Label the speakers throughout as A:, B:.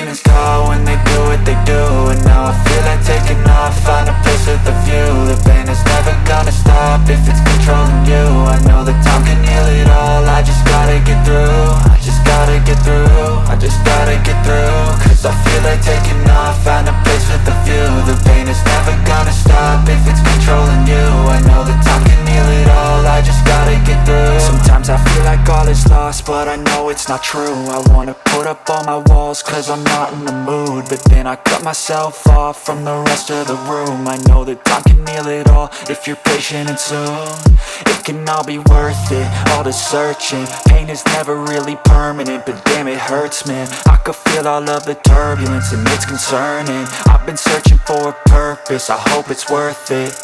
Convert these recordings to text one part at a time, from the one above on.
A: demons call when they do what they do. And now I feel like taking off, find a place with a view. The pain is never gonna stop if it's controlling you. I know that time can heal it all, I just gotta get through. I just gotta get through, I just gotta get through. Cause I feel like taking off, find a place with a view. The pain is never gonna stop if it's controlling you. I know that time can heal it all, I just gotta get through. Sometimes I feel like all is lost, but I know it's not true. I wanna put up all my walls cause I'm not in the mood, but then I cut myself off from the rest of the room. I know that time can heal it all if you're patient and soon. It can all be worth it, all the searching. Pain is never really permanent, but damn it hurts, man. I could feel all of the turbulence and it's concerning. I've been searching for a purpose, I hope it's worth it.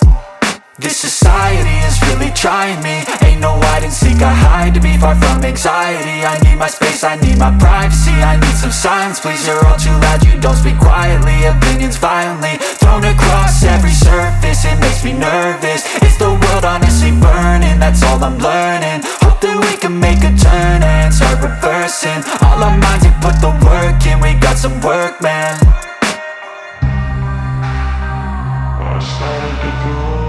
A: This society is really trying me. Ain't no hide and seek, I hide to be far from anxiety. I need my space, I need my privacy. I need some silence, please, you're all too loud. You don't speak quietly, opinions violently thrown across every surface. It makes me nervous, it's the world honestly burning. That's all I'm learning, hope that we can make a turn and start reversing. All our minds, we put the work in, we got some work, man. I started to go.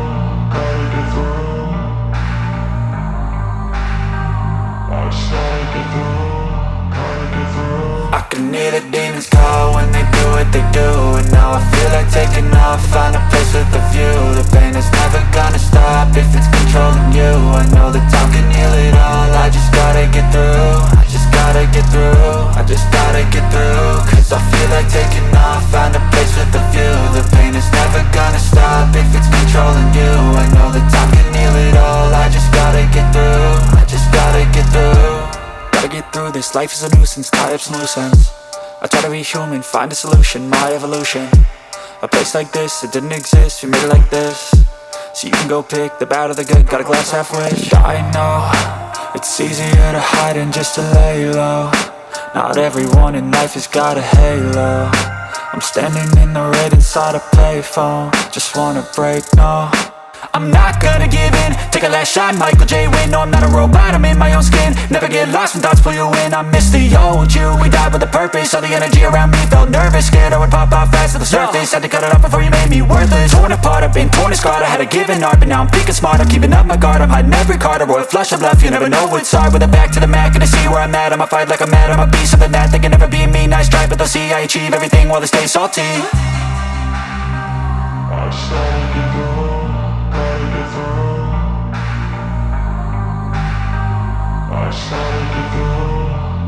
A: I can hear the demons call when they do what they do. And now I feel like taking off, find a place with a view. The pain is never gonna stop if it's controlling you. I know that time can heal it all, I just gotta get through. I just gotta get through, I just gotta get through. Cause I feel like taking off, find a place with a view. The pain is never gonna stop if it's controlling you. I know that time can heal it all, I just gotta get through. I just gotta get through. Gotta get through this, life is a nuisance, tie up some loose ends. I try to be human, find a solution, my evolution. A place like this, it didn't exist, we made it like this. So you can go pick the bad or the good, got a glass halfway. I know, it's easier to hide than just to lay low. Not everyone in life has got a halo. I'm standing in the red inside a payphone, just wanna break, no. I'm not gonna give in, take a last shot, Michael J. Win. No, I'm not a robot, I'm in my own skin. Never get lost when thoughts pull you in. I miss the old you, we died with a purpose. All the energy around me felt nervous, scared I would pop off fast to the surface. Had to cut it off before you made me worthless. Torn apart, I've been torn and scarred. I had a given art, but now I'm thinking smart. I'm keeping up my guard, I'm hiding every card. A royal flush of love, you never know what's hard. With a back to the mat, gonna see where I'm at. I'ma fight like I'm mad, I'ma be something that they can never be me. Nice try, but they'll see I achieve everything while they stay salty. I started to go, gotta get through. I started to go,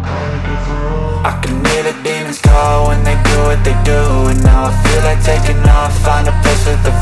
A: gotta get through. I can hear the demons call when they do what they do. And now I feel like taking off, find a place with a